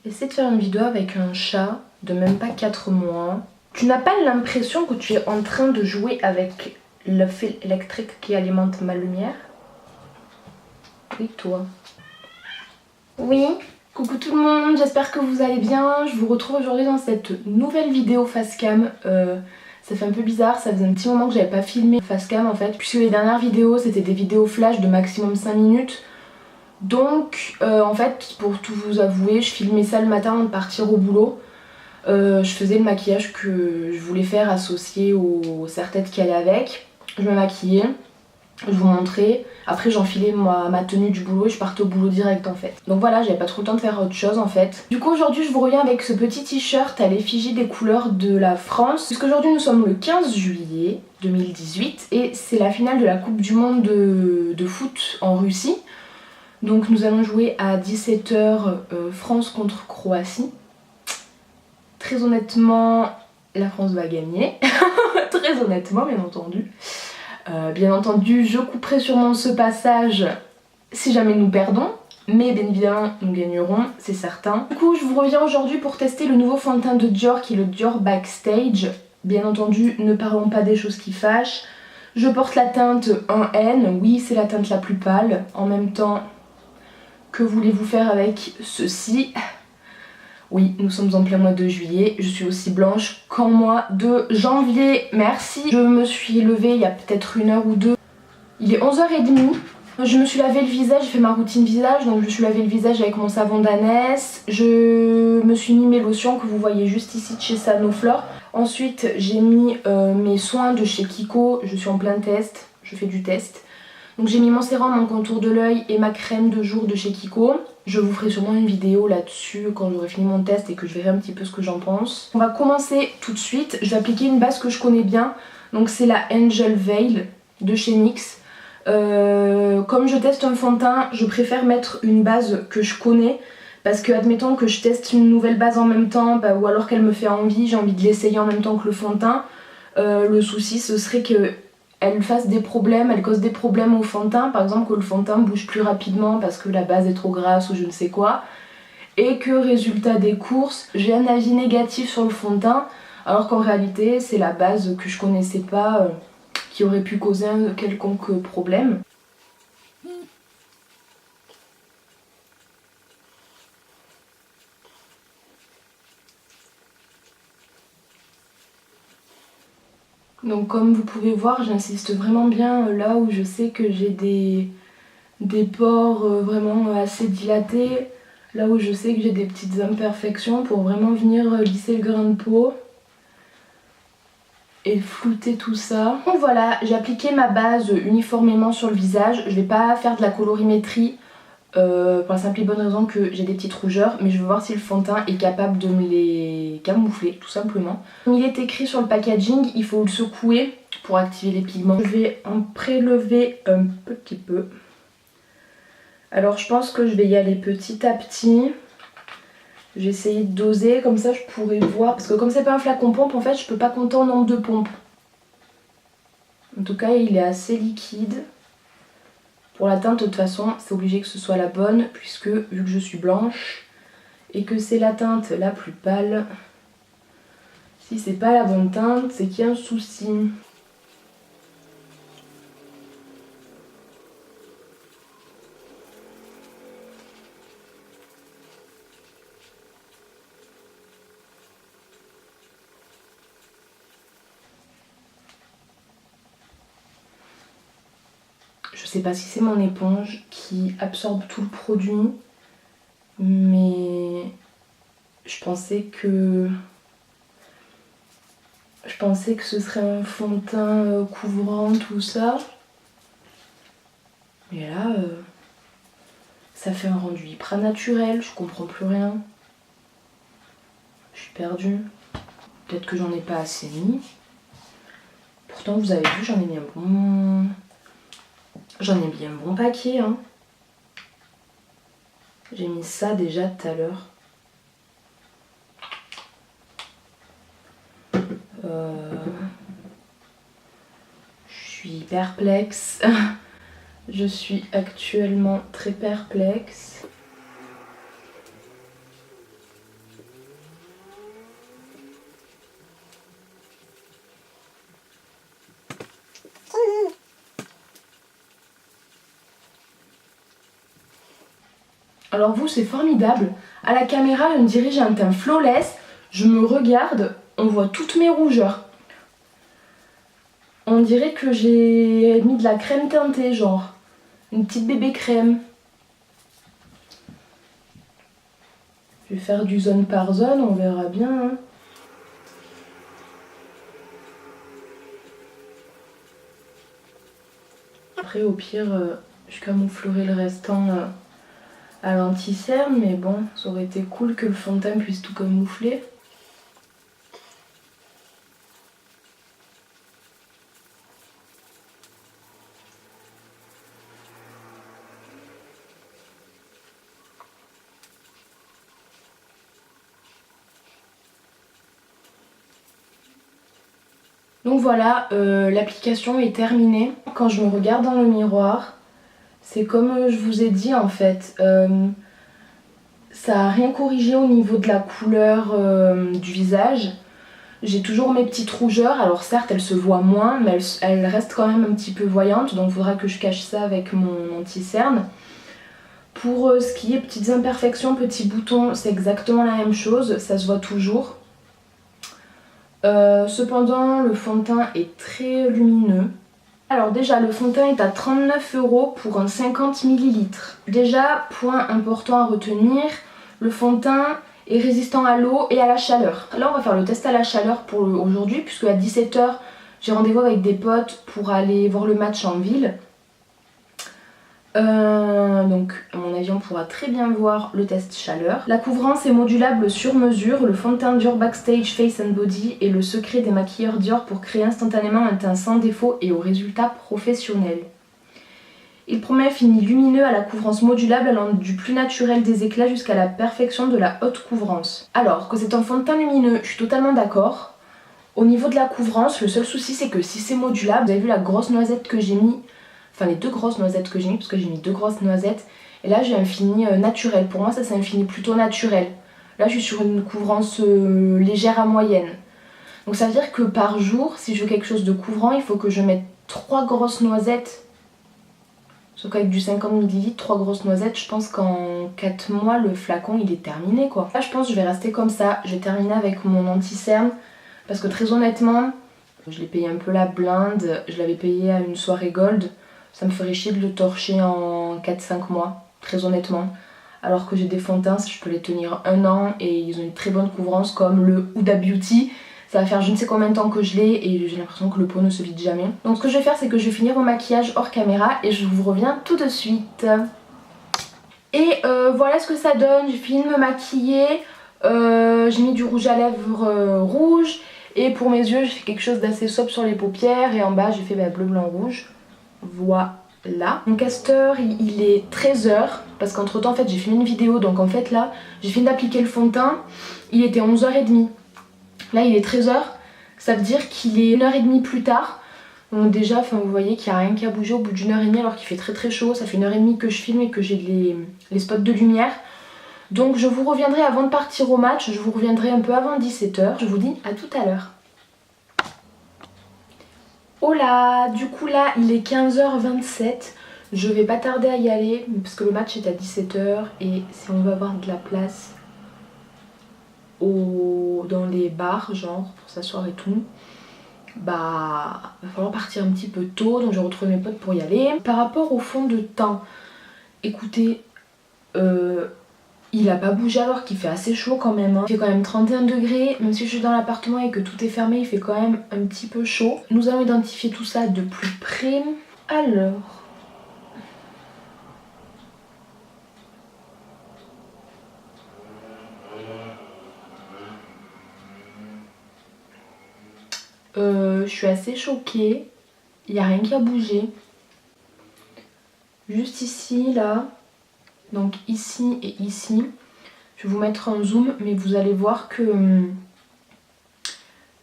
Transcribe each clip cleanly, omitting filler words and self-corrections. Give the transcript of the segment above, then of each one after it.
Essaie de faire une vidéo avec un chat de même pas 4 mois. Tu n'as pas l'impression que tu es en train de jouer avec le fil électrique qui alimente ma lumière? Oui, toi. Oui, coucou tout le monde, j'espère que vous allez bien. Je vous retrouve aujourd'hui dans cette nouvelle vidéo face cam. Ça fait un peu bizarre, ça faisait un petit moment que j'avais pas filmé face cam en fait, puisque les dernières vidéos c'était des vidéos flash de maximum 5 minutes. Donc en fait, pour tout vous avouer, je filmais ça le matin avant de partir au boulot. Je faisais le maquillage que je voulais faire associé au serre-tête qui allait avec. Je me maquillais, je vous montrais. Après j'enfilais ma tenue du boulot et je partais au boulot direct en fait. Donc voilà, j'avais pas trop le temps de faire autre chose en fait. Du coup aujourd'hui je vous reviens avec ce petit t-shirt à l'effigie des couleurs de la France. Puisqu'aujourd'hui nous sommes le 15 juillet 2018 et c'est la finale de la Coupe du Monde de foot en Russie. Donc nous allons jouer à 17h France contre Croatie. Très honnêtement, la France va gagner. Très honnêtement, bien entendu. Bien entendu, je couperai sûrement ce passage si jamais nous perdons. Mais bien évidemment, nous gagnerons, c'est certain. Du coup, je vous reviens aujourd'hui pour tester le nouveau fond de teint de Dior qui est le Dior Backstage. Bien entendu, ne parlons pas des choses qui fâchent. Je porte la teinte 1N. Oui, c'est la teinte la plus pâle. En même temps, que voulez-vous faire avec ceci? Oui, nous sommes en plein mois de juillet, je suis aussi blanche qu'en mois de janvier, merci. Je me suis levée il y a peut-être 1 heure ou 2, il est 11h30. Je me suis lavé le visage, j'ai fait ma routine visage, donc je me suis lavé le visage avec mon savon d'Anès. Je me suis mis mes lotions que vous voyez juste ici de chez Sanoflore. Ensuite j'ai mis mes soins de chez Kiko, je suis en plein test, je fais du test. Donc j'ai mis mon sérum, mon contour de l'œil et ma crème de jour de chez Kiko. Je vous ferai sûrement une vidéo là-dessus quand j'aurai fini mon test et que je verrai un petit peu ce que j'en pense. On va commencer tout de suite. Je vais appliquer une base que je connais bien. Donc c'est la Angel Veil de chez NYX. Comme je teste un fond de teint, je préfère mettre une base que je connais. Parce que admettons que je teste une nouvelle base en même temps, ou alors qu'elle me fait envie, j'ai envie de l'essayer en même temps que le fond de teint. Le souci ce serait que elle fasse des problèmes, elle cause des problèmes au fond de teint, par exemple que le fond de teint bouge plus rapidement parce que la base est trop grasse ou je ne sais quoi, et que résultat des courses, j'ai un avis négatif sur le fond de teint, alors qu'en réalité c'est la base que je connaissais pas qui aurait pu causer un quelconque problème. Donc comme vous pouvez voir, j'insiste vraiment bien là où je sais que j'ai des pores vraiment assez dilatés, là où je sais que j'ai des petites imperfections pour vraiment venir lisser le grain de peau et flouter tout ça. Donc voilà, j'ai appliqué ma base uniformément sur le visage. Je vais pas faire de la colorimétrie pour la simple et bonne raison que j'ai des petites rougeurs, mais je veux voir si le fond de teint est capable de me les camoufler tout simplement. Comme il est écrit sur le packaging, il faut le secouer pour activer les pigments. Je vais en prélever un petit peu. Alors je pense que je vais y aller petit à petit. J'ai essayé de doser, comme ça je pourrais voir. Parce que comme c'est pas un flacon pompe, en fait je peux pas compter en nombre de pompes. En tout cas il est assez liquide. Pour la teinte de toute façon c'est obligé que ce soit la bonne, puisque vu que je suis blanche et que c'est la teinte la plus pâle, si c'est pas la bonne teinte c'est qu'il y a un souci. Je sais pas si c'est mon éponge qui absorbe tout le produit, mais je pensais que ce serait un fond de teint couvrant, tout ça. Mais là, ça fait un rendu hyper naturel, je comprends plus rien. Je suis perdue. Peut-être que j'en ai pas assez mis. Pourtant, vous avez vu, j'en ai mis un bon... J'en ai mis un bon paquet, hein. J'ai mis ça déjà tout à l'heure. Je suis perplexe. Je suis actuellement très perplexe. Alors vous, c'est formidable. À la caméra, je me dirais j'ai un teint flawless. Je me regarde, on voit toutes mes rougeurs. On dirait que j'ai mis de la crème teintée, genre. Une petite bébé crème. Je vais faire du zone par zone, on verra bien. Hein. Après, au pire, je camouflerai le restant à l'anti-cerne, mais bon, ça aurait été cool que le fond de teint puisse tout camoufler. Donc voilà, l'application est terminée. Quand je me regarde dans le miroir, c'est comme je vous ai dit en fait. Ça n'a rien corrigé au niveau de la couleur du visage. J'ai toujours mes petites rougeurs, alors certes elles se voient moins, mais elles restent quand même un petit peu voyantes, donc il faudra que je cache ça avec mon anti-cerne. Pour ce qui est petites imperfections, petits boutons, c'est exactement la même chose, ça se voit toujours. Cependant, le fond de teint est très lumineux. Alors déjà, le fond de teint est à 39 € pour un 50 ml. Déjà, point important à retenir, le fond de teint est résistant à l'eau et à la chaleur. Là, on va faire le test à la chaleur pour aujourd'hui, puisque à 17 h, j'ai rendez-vous avec des potes pour aller voir le match en ville. Donc à mon avis on pourra très bien voir le test chaleur. La couvrance est modulable sur mesure. Le fond de teint Dior Backstage Face and Body est le secret des maquilleurs Dior pour créer instantanément un teint sans défaut et au résultat professionnel. Il promet un fini lumineux à la couvrance modulable allant du plus naturel des éclats jusqu'à la perfection de la haute couvrance. Alors que c'est un fond de teint lumineux, je suis totalement d'accord. Au niveau de la couvrance, le seul souci c'est que si c'est modulable, vous avez vu la grosse noisette que j'ai mis, enfin les deux grosses noisettes que j'ai mis, parce que j'ai mis deux grosses noisettes, et là j'ai un fini naturel. Pour moi ça c'est un fini plutôt naturel. Là je suis sur une couvrance légère à moyenne. Donc ça veut dire que par jour, si je veux quelque chose de couvrant, il faut que je mette 3 grosses noisettes. Sauf qu'avec du 50 ml, 3 grosses noisettes, je pense qu'en 4 mois le flacon il est terminé quoi. Là je pense que je vais rester comme ça, je vais terminer avec mon anti-cerne, parce que très honnêtement, je l'ai payé un peu la blinde, je l'avais payé à une soirée gold. Ça me ferait chier de le torcher en 4-5 mois, très honnêtement. Alors que j'ai des fonds de teint, je peux les tenir 1 an et ils ont une très bonne couvrance comme le Huda Beauty. Ça va faire je ne sais combien de temps que je l'ai et j'ai l'impression que le pot ne se vide jamais. Donc ce que je vais faire, c'est que je vais finir mon maquillage hors caméra et je vous reviens tout de suite. Et voilà ce que ça donne, j'ai fini de me maquiller. J'ai mis du rouge à lèvres rouge. Et pour mes yeux, j'ai fait quelque chose d'assez sobre sur les paupières. Et en bas, j'ai fait bleu, blanc, rouge. Voilà. Mon caster il est 13 h parce qu'entre temps en fait j'ai filmé une vidéo, donc en fait là j'ai fini d'appliquer le fond de teint, il était 11h30. Là il est 13 h, ça veut dire qu'il est 1h30 plus tard. Donc déjà vous voyez qu'il n'y a rien qui a bougé au bout d'une heure et demie alors qu'il fait très chaud. Ça fait 1h30 que je filme et que j'ai les spots de lumière. Donc je vous reviendrai avant de partir au match, je vous reviendrai un peu avant 17 h. Je vous dis à tout à l'heure. Oh là, du coup là il est 15h27, je vais pas tarder à y aller parce que le match est à 17 h et si on veut avoir de la place dans les bars genre pour s'asseoir et tout, bah va falloir partir un petit peu tôt, donc je retrouve mes potes pour y aller. Par rapport au fond de teint, écoutez, il a pas bougé alors qu'il fait assez chaud quand même. Hein. Il fait quand même 31 degrés, même si je suis dans l'appartement et que tout est fermé, il fait quand même un petit peu chaud. Nous allons identifier tout ça de plus près. Alors... je suis assez choquée. Il n'y a rien qui a bougé. Juste ici, là. Donc ici et ici. Je vais vous mettre un zoom, mais vous allez voir que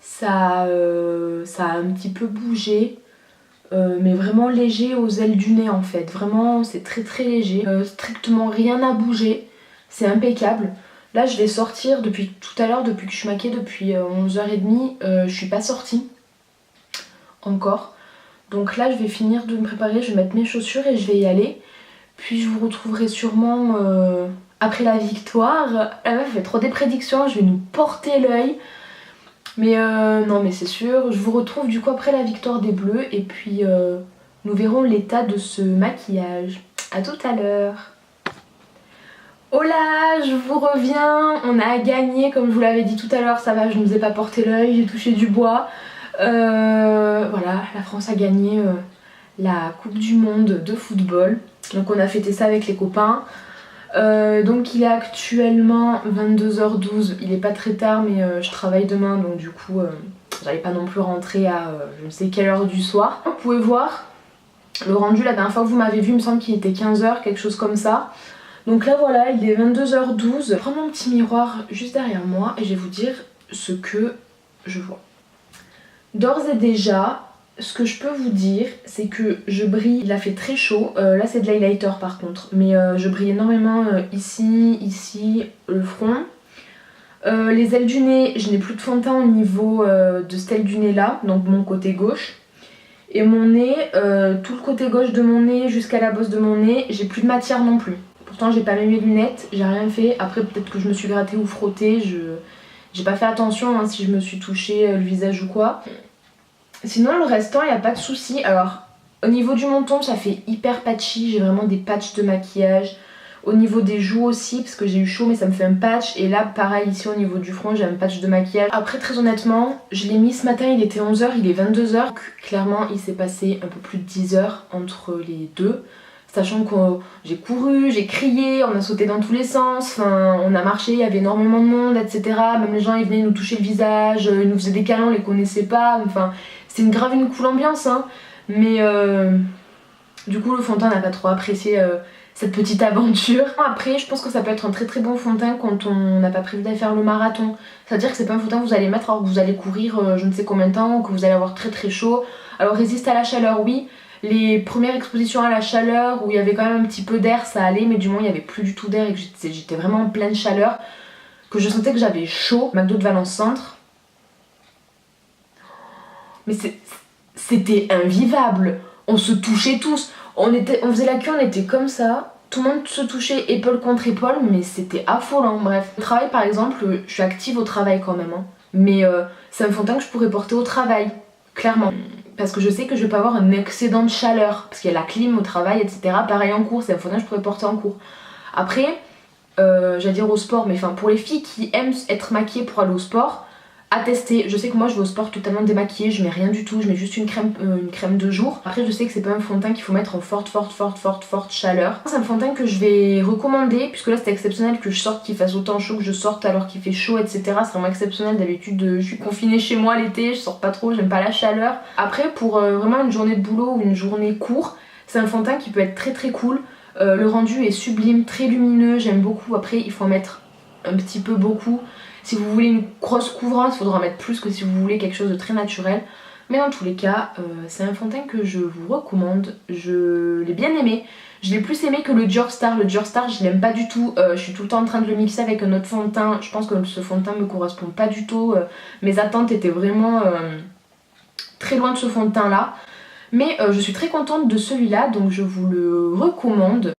ça a un petit peu bougé. Mais vraiment léger aux ailes du nez en fait. Vraiment c'est très léger. Strictement rien à bouger. C'est impeccable. Là je vais sortir depuis tout à l'heure, depuis que je suis maquillée, depuis 11h30. Je suis pas sortie encore. Donc là je vais finir de me préparer, je vais mettre mes chaussures et je vais y aller. Puis je vous retrouverai sûrement après la victoire. La meuf fait trop des prédictions, je vais nous porter l'œil. Mais non mais c'est sûr, je vous retrouve du coup après la victoire des Bleus et puis nous verrons l'état de ce maquillage. A tout à l'heure. Hola, je vous reviens, on a gagné comme je vous l'avais dit tout à l'heure, ça va, je ne vous ai pas porté l'œil, j'ai touché du bois. Voilà, la France a gagné la Coupe du Monde de football, donc on a fêté ça avec les copains. Donc il est actuellement 22h12, il est pas très tard mais je travaille demain donc du coup j'allais pas non plus rentrer à je ne sais quelle heure du soir. Vous pouvez voir le rendu, la dernière fois que vous m'avez vu il me semble qu'il était 15h, quelque chose comme ça. Donc là voilà, il est 22h12, je vais prendre mon petit miroir juste derrière moi et je vais vous dire ce que je vois. D'ores et déjà, ce que je peux vous dire, c'est que je brille, il a fait très chaud, là c'est de l'highlighter par contre, mais je brille énormément ici, le front. Les ailes du nez, je n'ai plus de fond de teint au niveau de cette aile du nez là, donc mon côté gauche. Et mon nez, tout le côté gauche de mon nez jusqu'à la bosse de mon nez, j'ai plus de matière non plus. Pourtant j'ai pas mis mes lunettes, j'ai rien fait, après peut-être que je me suis grattée ou frottée, j'ai pas fait attention hein, si je me suis touché le visage ou quoi. Sinon le restant il n'y a pas de souci. Alors au niveau du menton ça fait hyper patchy, j'ai vraiment des patchs de maquillage. Au niveau des joues aussi parce que j'ai eu chaud mais ça me fait un patch. Et là pareil ici au niveau du front j'ai un patch de maquillage. Après très honnêtement je l'ai mis ce matin, il était 11h, il est 22h. Donc, clairement il s'est passé un peu plus de 10 heures entre les deux. Sachant que j'ai couru, j'ai crié, on a sauté dans tous les sens, enfin, on a marché, il y avait énormément de monde, etc. Même les gens ils venaient nous toucher le visage, ils nous faisaient des câlins, on les connaissait pas, enfin c'était une cool ambiance hein. Mais du coup le fond de teint n'a pas trop apprécié cette petite aventure. Après je pense que ça peut être un très très bon fond de teint quand on n'a pas prévu d'aller faire le marathon. C'est-à-dire que c'est pas un fond de teint que vous allez mettre alors que vous allez courir je ne sais combien de temps ou que vous allez avoir très très chaud. Alors résiste à la chaleur oui. Les premières expositions à la chaleur où il y avait quand même un petit peu d'air ça allait, mais du moins il n'y avait plus du tout d'air et que j'étais vraiment en pleine chaleur, que je sentais que j'avais chaud. McDo de Valence Centre, mais c'était invivable, on se touchait tous, on faisait la queue, on était comme ça, tout le monde se touchait épaule contre épaule, mais c'était affolant. Bref, au travail par exemple, je suis active au travail quand même hein. Mais c'est un fond de teint que je pourrais porter au travail, clairement. Parce que je sais que je vais pas avoir un excédent de chaleur, parce qu'il y a la clim au travail, etc. Pareil en cours, c'est un fond de teint que je pourrais porter en cours. Après, j'allais dire au sport, mais enfin pour les filles qui aiment être maquillées pour aller au sport, à tester. Je sais que moi je vais au sport totalement démaquillée, je mets rien du tout, je mets juste une crème de jour. Après je sais que c'est pas un fond de teint qu'il faut mettre en forte chaleur. C'est un fond de teint que je vais recommander, puisque là c'était exceptionnel que je sorte, qu'il fasse autant chaud, que je sorte alors qu'il fait chaud, etc. C'est vraiment exceptionnel. D'habitude je suis confinée chez moi l'été, je sors pas trop, j'aime pas la chaleur. Après pour vraiment une journée de boulot ou une journée court, c'est un fond de teint qui peut être très très cool. Le rendu est sublime, très lumineux, j'aime beaucoup. Après il faut en mettre un petit peu beaucoup. Si vous voulez une grosse couvrance, il faudra en mettre plus que si vous voulez quelque chose de très naturel. Mais dans tous les cas, c'est un fond de teint que je vous recommande. Je l'ai bien aimé. Je l'ai plus aimé que le Dior Star. Le Dior Star, je l'aime pas du tout. Je suis tout le temps en train de le mixer avec un autre fond de teint. Je pense que ce fond de teint me correspond pas du tout. Mes attentes étaient vraiment très loin de ce fond de teint là. Mais je suis très contente de celui-là, donc je vous le recommande.